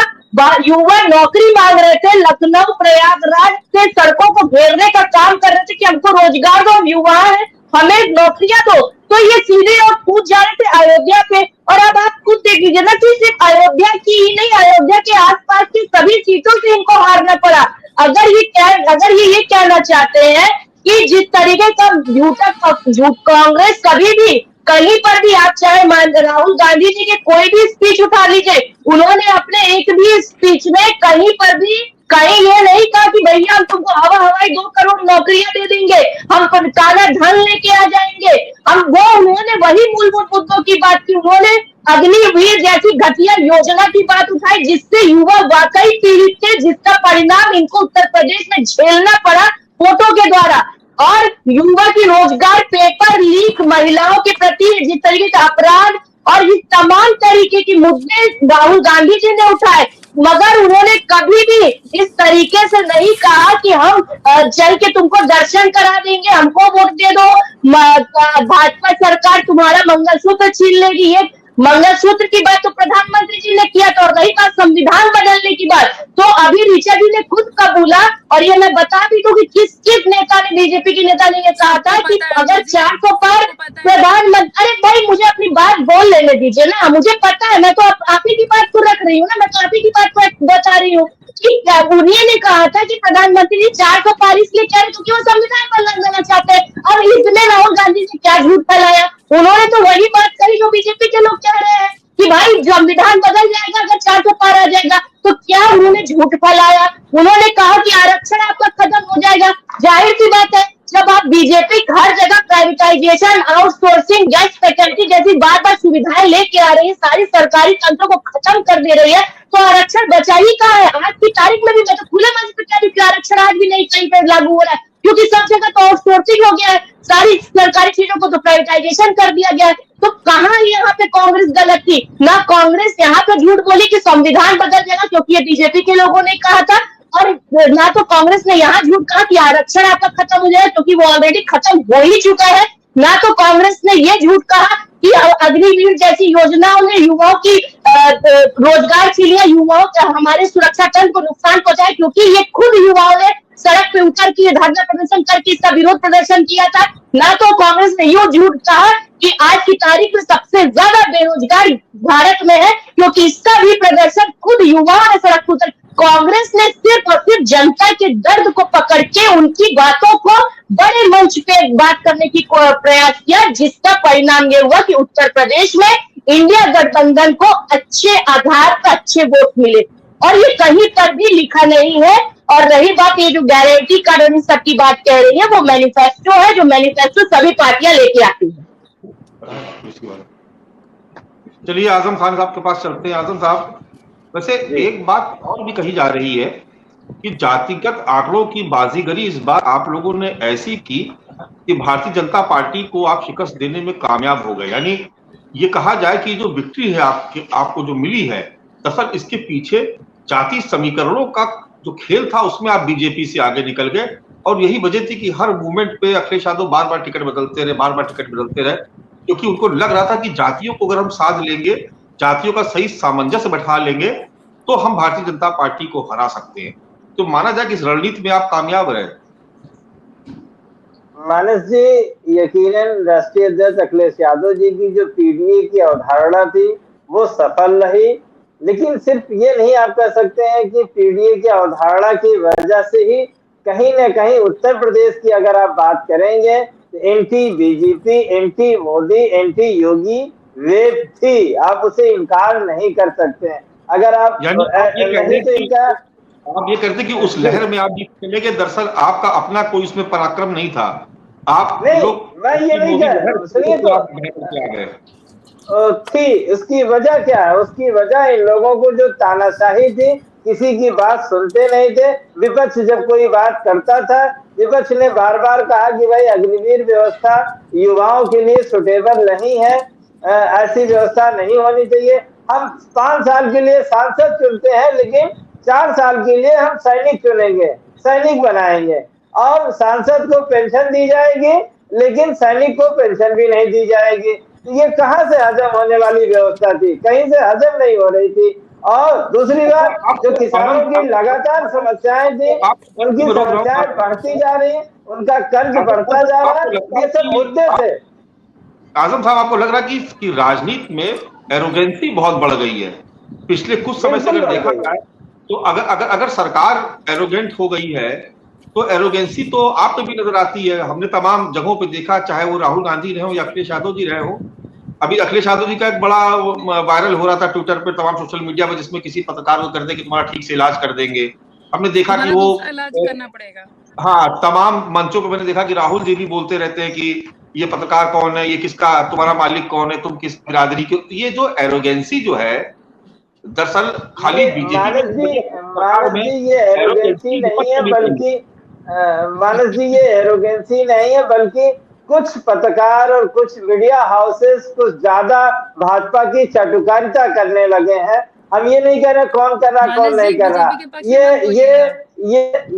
युवा नौकरी मांग रहे थे, लखनऊ प्रयागराज से सड़कों को घेरने का काम कर रहे थे कि हमको रोजगार दो, हम युवा हैं, हमें नौकरियां दो, तो ये सीधे और कूद जा रहे थे अयोध्या पे। और अब आप खुद देख लीजिए ना कि सिर्फ अयोध्या की ही नहीं, अयोध्या के आसपास की सभी सीटों से इनको हारना पड़ा। अगर ये कहना चाहते हैं कि जिस तरीके का झूठ कांग्रेस कभी भी कहीं पर भी आप चाहे राहुल गांधी जी के कोई भी स्पीच उठा लीजिए, उन्होंने अपने एक भी स्पीच में कहीं पर भी कहीं ये नहीं कहा कि भैया हम तुमको हवाई 2 करोड़ नौकरियां दे देंगे, हम काला धन लेके आ जाएंगे। उन्होंने वही मूलभूत मुद्दों की बात की। उन्होंने अग्निवीर जैसी घटिया योजना की बात उठाई, जिससे युवा वाकई पीड़ित थे, जिसका परिणाम इनको उत्तर प्रदेश में झेलना पड़ा फोटो के द्वारा। और युवा की रोजगार, पेपर लीक, महिलाओं के प्रति जिस तरीके का अपराध और इस तमाम तरीके के मुद्दे राहुल गांधी जी ने उठाए, मगर उन्होंने कभी भी इस तरीके से नहीं कहा कि हम चल के तुमको दर्शन करा देंगे, हमको वोट दे दो, भाजपा सरकार तुम्हारा मंगलसूत्र छीन लेगी। ये मंगलसूत्र की बात तो प्रधानमंत्री जी ने किया था। और रही बात संविधान बदलने की बात, तो अभी ऋचा जी ने खुद कबूला, और ये मैं बता भी दूं कि किस किस नेता ने, बीजेपी के नेता ने ये कहा था कि अगर 400 पार प्रधानमंत्री, अरे भाई मुझे अपनी बात बोल लेने दीजिए ना, मुझे पता है, मैं तो आप ही की बात को रख रही हूँ ना, मैं तो आप ही की बात को बता रही हूँ कि उन्हीं ने कहा था कि प्रधानमंत्री जी 400 पार इसलिए कह रहे क्योंकि वो संविधान बदल देना चाहते हैं। और इसमें राहुल गांधी ने क्या झूठ फैलाया, उन्होंने तो वही बात करी जो बीजेपी के लोग कह रहे हैं कि भाई संविधान बदल जाएगा अगर 400 पार आ जाएगा। तो क्या उन्होंने झूठ फैलाया? उन्होंने कहा कि आरक्षण आपका खत्म हो जाएगा। जाहिर सी बात है, जब आप बीजेपी हर जगह प्राइवेटाइजेशन, आउटसोर्सिंग, गेस्ट फैकल्टी जैसी बार बार सुविधाएं लेके आ रही है, सारी सरकारी तंत्रों को खत्म कर दे रही है, तो आरक्षण बचा ही कहाँ है? आज की तारीख में भी मैं तो खुले मंच पे कह रही हूँ कि आरक्षण आज भी नहीं कहीं पे लागू हो रहा है, क्योंकि सब जगह तो आउटसोर्सिंग हो गया है, सारी सरकारी चीजों को तो प्राइवेटाइजेशन कर दिया गया है। तो कहाँ यहाँ पे कांग्रेस गलत थी? ना कांग्रेस यहाँ पे झूठ बोली कि संविधान बदल जाएगा क्योंकि ये बीजेपी के लोगों ने कहा था, और ना तो कांग्रेस ने यहाँ झूठ कहा कि आरक्षण आपका खत्म हो जाएगा क्योंकि वो ऑलरेडी खत्म हो ही चुका है, ना तो कांग्रेस ने ये झूठ कहा कि अग्निवीर जैसी योजनाओं ने युवाओं की रोजगार छीन लिया, युवाओं का हमारे सुरक्षा तंत्र को नुकसान पहुंचाया, क्योंकि ये खुद युवाओं ने सड़क पे उतर के धरना प्रदर्शन करके इसका विरोध प्रदर्शन किया था। ना तो कांग्रेस ने ये झूठ कहा कि आज की तारीख में सबसे ज्यादा बेरोजगार भारत में है, क्योंकि इसका भी प्रदर्शन खुद युवाओं ने सड़क पर उतर। कांग्रेस ने सिर्फ और सिर्फ जनता के दर्द को पकड़ के उनकी बातों को बड़े मंच पे बात करने की प्रयास किया, जिसका परिणाम ये हुआ कि उत्तर प्रदेश में इंडिया गठबंधन को अच्छे आधार पर अच्छे वोट मिले, और ये कहीं पर भी लिखा नहीं है। और रही बात ये जो गारंटी कार्ड इन सब की बात कह रही है, वो मैनिफेस्टो है, जो मैनिफेस्टो सभी पार्टियां लेके आती है। चलिए आजम खान साहब के पास चलते हैं। आजम साहब, वैसे एक बात और भी कही जा रही है कि जातिगत आंकड़ों की बाजीगरी इस बार आप लोगों ने ऐसी की कि भारतीय जनता पार्टी को आप शिकस्त देने में कामयाब हो गए। यानी ये कहा जाए कि जो विक्ट्री है आपको जो मिली है, दरअसल इसके पीछे जाति समीकरणों का जो खेल था उसमें आप बीजेपी से आगे निकल गए, और यही वजह थी कि हर मूवमेंट पे अखिलेश यादव बार बार टिकट बदलते रहे, क्योंकि उनको लग रहा था कि जातियों को अगर हम साध लेंगे, जातियों का सही सामंजस्य बैठा लेंगे, तो हम भारतीय जनता पार्टी को हरा सकते हैं। तो माना जाए कि इस रणनीति में आप कामयाब रहे। मानस जी, यकीनन राष्ट्रीय अध्यक्ष अखिलेश यादव जी की जो पीडीए की अवधारणा थी वो सफल रही, लेकिन सिर्फ ये नहीं आप कह सकते हैं कि पीडीए की अवधारणा की वजह से ही कहीं न कहीं उत्तर प्रदेश की अगर आप बात करेंगे तो anti BJP, anti Modi, anti Yogi wave थी, आप उसे इनकार नहीं कर सकते हैं। अगर आप नहीं तो इनका आप ये कहते कि उस लहर में आप चले गए, दरअसल आपका अपना कोई उसमें पराक्रम नहीं था, आप नहीं, मैं ये नहीं कह रहा, सुनिए तो थी। उसकी वजह क्या है? उसकी वजह इन लोगों को जो तानाशाही थी, किसी की बात सुनते नहीं थे। विपक्ष जब कोई बात करता था, विपक्ष ने बार बार कहा कि भाई अग्निवीर व्यवस्था युवाओं के लिए सुटेबल नहीं है, ऐसी व्यवस्था नहीं होनी चाहिए। हम 5 साल के लिए सांसद चुनते हैं, लेकिन 4 साल के लिए हम सैनिक चुनेंगे, सैनिक बनाएंगे, और सांसद को पेंशन दी जाएगी लेकिन सैनिक को पेंशन भी नहीं दी जाएगी। ये कहाँ से हजम होने वाली व्यवस्था थी? कहीं से हजम नहीं हो रही थी। और दूसरी बात, जो किसानों की लगातार समस्याएं थी, उनकी समस्याएं बढ़ती जा रही, उनका कर्ज बढ़ता जा रहा है, ये सब मुद्दे थे। आजम साहब, आपको लग रहा है कि राजनीति में एरोगेंसी बहुत बढ़ गई है पिछले कुछ समय से? अगर देखा जाए तो अगर सरकार एरोगेंट हो गई है तो एरोगेंसी तो आप पे भी नजर आती है। हमने तमाम जगहों पे देखा, चाहे वो राहुल गांधी रहे हो या अखिलेश यादव जी रहे हो, अभी अखिलेश यादव जी का एक बड़ा वायरल हो रहा था ट्विटर पे, तमाम सोशल मीडिया पर, जिसमें किसी पत्रकार को करते कि तुम्हारा ठीक से इलाज कर देंगे। हमने देखा कि वो इलाज करना पड़ेगा। हाँ, तमाम मंचों पे मैंने देखा कि राहुल जी भी बोलते रहते हैं कि ये पत्रकार कौन है, ये किसका, तुम्हारा मालिक कौन है, तुम किस बिरादरी के। ये जो एरोगेंसी जो है, दरअसल खाली बीजेपी मानस जी ये एरोगेंसी नहीं है, बल्कि मानस जी ये एरोगेंसी नहीं है, बल्कि कुछ पत्रकार और कुछ मीडिया हाउसेस कुछ ज्यादा भाजपा की चाटुकारिता करने लगे हैं। हम ये नहीं कह रहे कौन कर रहा कौन नहीं कर रहा,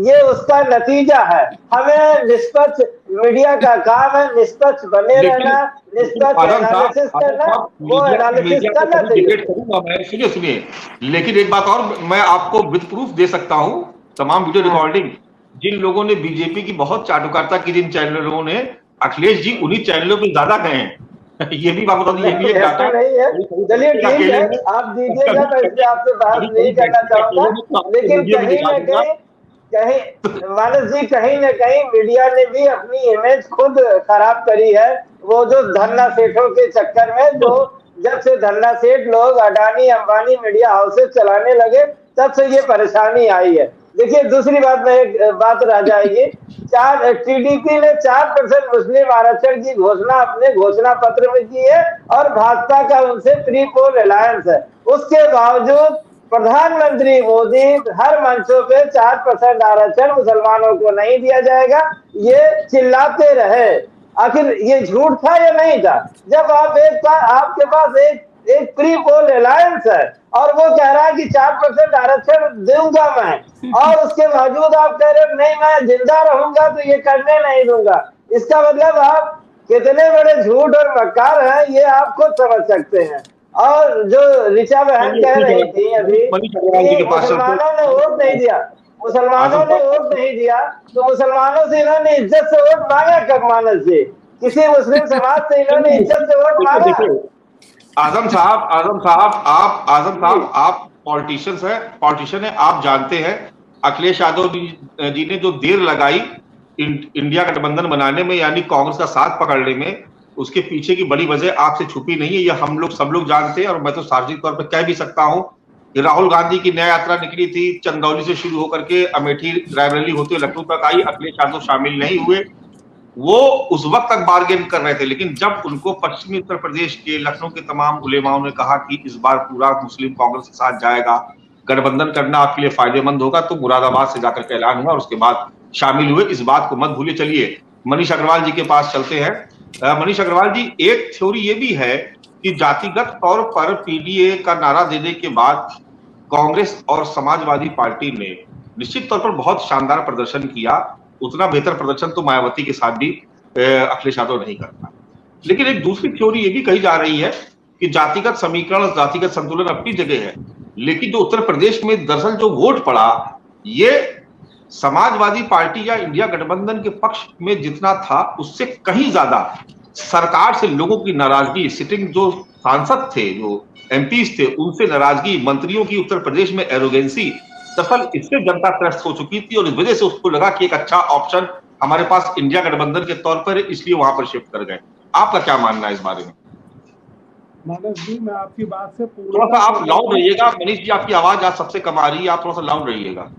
ये उसका नतीजा है। हमें निष्पक्ष मीडिया का काम है, निष्पक्ष बने रहना, निष्पक्ष एनालिसिस करना, वो एनालिसिस करना चाहिए। सुनिए, लेकिन एक बात और मैं आपको विद प्रूफ दे सकता हूं, तमाम वीडियो रिकॉर्डिंग, जिन लोगों ने बीजेपी की बहुत चाटुकारिता की, जिन चैनलों ने, अखिलेश जी उन्हीं चैनलों पे ज्यादा गए हैं। ये भी बात बता दीजिए, ये डाटा नहीं है। चलिए ठीक है, आप दीजिएगा, मैं इससे आपसे बात नहीं करना चाहूंगा, लेकिन कहीं मानस जी कहीं न कहीं मीडिया ने भी अपनी इमेज खुद खराब करी है। वो जो धन्ना सेठों के चक्कर में, जो जब से धन्ना सेठ लोग अडानी अंबानी मीडिया हाउसेस चलाने लगे, तब से ये परेशानी आई है। देखिए दूसरी बात में एक बात रह जाएगी, टीडीपी ने 4% मुस्लिम आरक्षण की घोषणा अपने घोषणा पत्र में की है और भाजपा का उनसे प्री पोल अलायंस है। उसके बावजूद प्रधानमंत्री मोदी हर मंचों पे 4% आरक्षण मुसलमानों को नहीं दिया जाएगा ये चिल्लाते रहे। आखिर ये झूठ था या नहीं था? जब आपके पास एक प्री पोल अलायंस है और वो कह रहा है कि 4% आरक्षण दूंगा मैं, और उसके बावजूद आप कह रहे हो नहीं मैं जिंदा रहूंगा तो ये करने नहीं दूंगा। इसका मतलब आप कितने बड़े झूठ और मक्कार हैं ये आप खुद समझ सकते हैं। और जो ऋचा बहन कह रही थी अभी, मुसलमानों ने वोट नहीं दिया, तो मुसलमानों से इन्होंने इज्जत से वोट मांगा कब? मानस जी, किसी मुस्लिम समाज से इन्होंने इज्जत से वोट मांगा? आजम साहब आप पॉलिटिशियन है, आप जानते हैं अखिलेश यादव जी ने जो देर लगाई इंडिया गठबंधन बनाने में, यानी कांग्रेस का साथ पकड़ने में, उसके पीछे की बड़ी वजह आपसे छुपी नहीं है, ये हम लोग सब लोग जानते हैं। और मैं तो सार्वजनिक तौर पर कह भी सकता हूं कि राहुल गांधी की न्याय यात्रा निकली थी, चंदौली से शुरू होकर के अमेठी रायबरेली होते हुए लखनऊ तक आई, अखिलेश यादव शामिल नहीं हुए। वो उस वक्त तक बार्गेन कर रहे थे, लेकिन जब उनको पश्चिमी उत्तर प्रदेश के लखनऊ के तमाम उलेमाओं ने कहा कि इस बार पूरा मुस्लिम कांग्रेस के साथ जाएगा, गठबंधन करना आपके लिए फायदेमंद होगा, तो मुरादाबाद से जाकर के ऐलान हुआ और उसके बाद शामिल हुए। इस बात को मत भूलिए। चलिए मनीष अग्रवाल जी के पास चलते हैं। मनीष अग्रवाल जी, एक थ्योरी ये भी है कि जातिगत तौर पर पीडीए का नारा देने के बाद कांग्रेस और समाजवादी पार्टी ने निश्चित तौर पर बहुत शानदार प्रदर्शन किया। उतना बेहतर प्रदर्शन तो मायावती के साथ भी अखिलेश यादव नहीं करता। लेकिन एक दूसरी थ्योरी ये भी कही जा रही है कि जातिगत समीकरण और जातिगत संतुलन अपनी जगह है, लेकिन जो उत्तर प्रदेश में दरअसल जो वोट पड़ा, ये समाजवादी पार्टी या इंडिया गठबंधन के पक्ष में जितना था उससे कहीं ज्यादा सरकार से लोगों की नाराजगी, सिटिंग जो सांसद थे, जो एमपीज थे, उनसे नाराजगी, मंत्रियों की उत्तर प्रदेश में एरोगेंसी, दरअसल इससे जनता त्रस्त हो चुकी थी और इस वजह से उसको लगा कि एक अच्छा ऑप्शन हमारे पास इंडिया गठबंधन के तौर पर, इसलिए वहां पर शिफ्ट कर गए। आपका क्या मानना है इस बारे में? मानस जी, मैं आपकी बात से थोड़ा सा आप लाउड रहिएगा। मनीष जी, आपकी आवाज आज सबसे कम आ रही है, आप थोड़ा सा लाउड रहिएगा।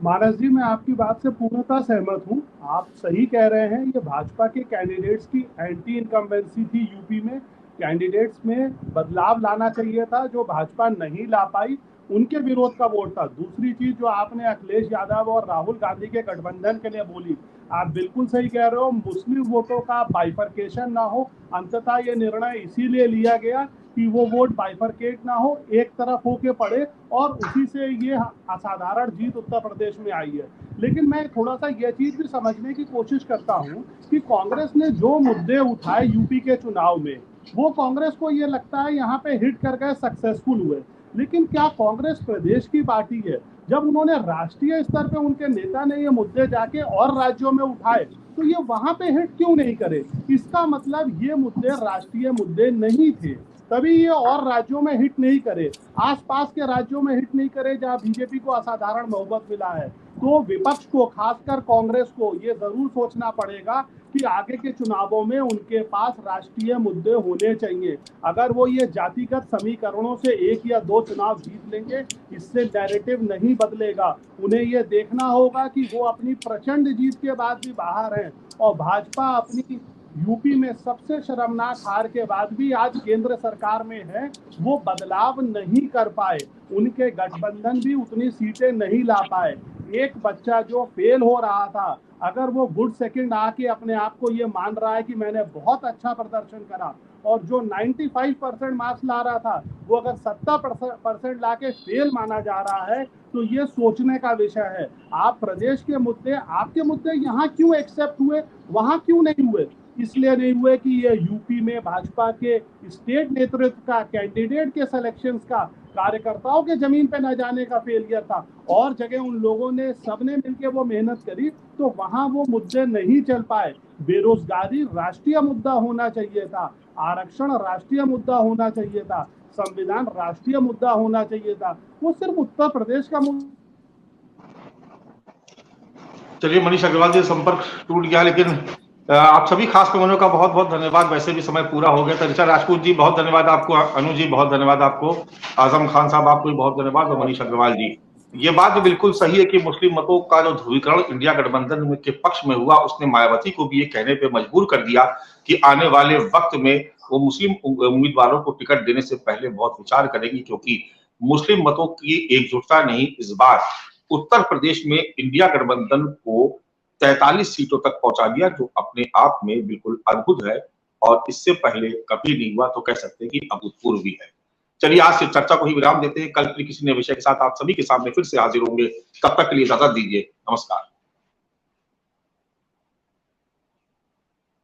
मानस जी, मैं आपकी बात से पूर्णतः सहमत हूं। आप सही कह रहे हैं, ये भाजपा के कैंडिडेट्स की एंटी इनकम्बेंसी थी। यूपी में कैंडिडेट्स में बदलाव लाना चाहिए था, जो भाजपा नहीं ला पाई, उनके विरोध का वोट था। दूसरी चीज जो आपने अखिलेश यादव और राहुल गांधी के गठबंधन के लिए बोली, आप बिल्कुल सही कह रहे हो। मुस्लिम वोटों का बाइफरकेशन ना हो, अंततः ये निर्णय इसीलिए लिया गया कि वो वोट बाइफरकेट ना हो, एक तरफ होके पड़े, और उसी से ये असाधारण जीत उत्तर प्रदेश में आई है। लेकिन मैं थोड़ा सा यह चीज भी समझने की कोशिश करता हूँ कि कांग्रेस ने जो मुद्दे उठाए यूपी के चुनाव में, वो कांग्रेस को ये लगता है यहाँ पे हिट कर गए, सक्सेसफुल हुए। लेकिन क्या कांग्रेस प्रदेश की पार्टी है? जब उन्होंने राष्ट्रीय स्तर पे, उनके नेता ने ये मुद्दे जाके और राज्यों में उठाए, तो ये वहां पे हिट क्यों नहीं करे? इसका मतलब ये मुद्दे राष्ट्रीय मुद्दे नहीं थे, तभी ये और राज्यों में हिट नहीं करे, आसपास के राज्यों में हिट नहीं करे जहां बीजेपी को असाधारण बहुमत मिला है। तो विपक्ष को, खासकर कांग्रेस को, ये जरूर सोचना पड़ेगा कि आगे के चुनावों में उनके पास राष्ट्रीय मुद्दे होने चाहिए। अगर वो ये जातिगत समीकरणों से 1 या 2 चुनाव जीत लेंगे, इससे नैरेटिव नहीं बदलेगा। उन्हें ये देखना होगा कि वो अपनी प्रचंड जीत के बाद भी बाहर हैं और भाजपा अपनी यूपी में सबसे शर्मनाक हार के बाद भी आज केंद्र सरकार में है, वो बदलाव नहीं कर पाए। उनके गठबंधन भी उतनी सीटें नहीं ला पाए। एक बच्चा जो फेल हो रहा था, अगर वो गुड सेकंड आके अपने आप को ये मान रहा है कि मैंने बहुत अच्छा प्रदर्शन करा, और जो 95% मार्क्स ला रहा था वो अगर 70% लाके फेल माना जा रहा है, तो ये सोचने का विषय है। आप प्रदेश के मुद्दे, आपके मुद्दे यहाँ क्यों एक्सेप्ट हुए, वहां क्यों नहीं हुए? इसलिए नहीं हुए कि ये यूपी में भाजपा के स्टेट नेतृत्व का, कैंडिडेट के सिलेक्शंस का, कार्यकर्ताओं के जमीन पे न जाने का फेलियर था। और जगह उन लोगों ने, सबने मिलकर वो मेहनत करी, तो वहां वो मुद्दे नहीं चल पाए। बेरोजगारी राष्ट्रीय मुद्दा होना चाहिए था, आरक्षण राष्ट्रीय मुद्दा होना चाहिए था, संविधान राष्ट्रीय मुद्दा होना चाहिए था। वो सिर्फ उत्तर प्रदेश का मुद्दा। चलिए मनीष अग्रवाल जी, संपर्क टूट गया, लेकिन आप सभी खास मेहमानों का बहुत बहुत धन्यवाद। वैसे भी समय पूरा हो गया था। ऋचा राजपूत जी बहुत धन्यवाद आपको, अनु जी बहुत धन्यवाद आपको, आजम खान साहब आपको भी बहुत धन्यवाद, और मनीष अग्रवाल जी। ये बात भी बिल्कुल सही है कि मुस्लिम मतों का जो ध्रुवीकरण इंडिया गठबंधन के पक्ष में हुआ, उसने मायावती को भी ये कहने पे मजबूर कर दिया कि आने वाले वक्त में वो मुस्लिम उम्मीदवारों को टिकट देने से पहले बहुत विचार करेगी, क्योंकि मुस्लिम मतों की एकजुटता ने इस बार उत्तर प्रदेश में इंडिया गठबंधन को 43 सीटों तक पहुंचा दिया, जो अपने आप में बिल्कुल अद्भुत है और इससे पहले कभी नहीं हुआ, तो कह सकते हैं कि अभूतपूर्व भी है। चलिए आज से चर्चा को ही विराम देते हैं। कल फिर किसी नए विषय के साथ आप सभी के सामने फिर से हाजिर होंगे। तब तक के लिए इजाजत दीजिए। नमस्कार।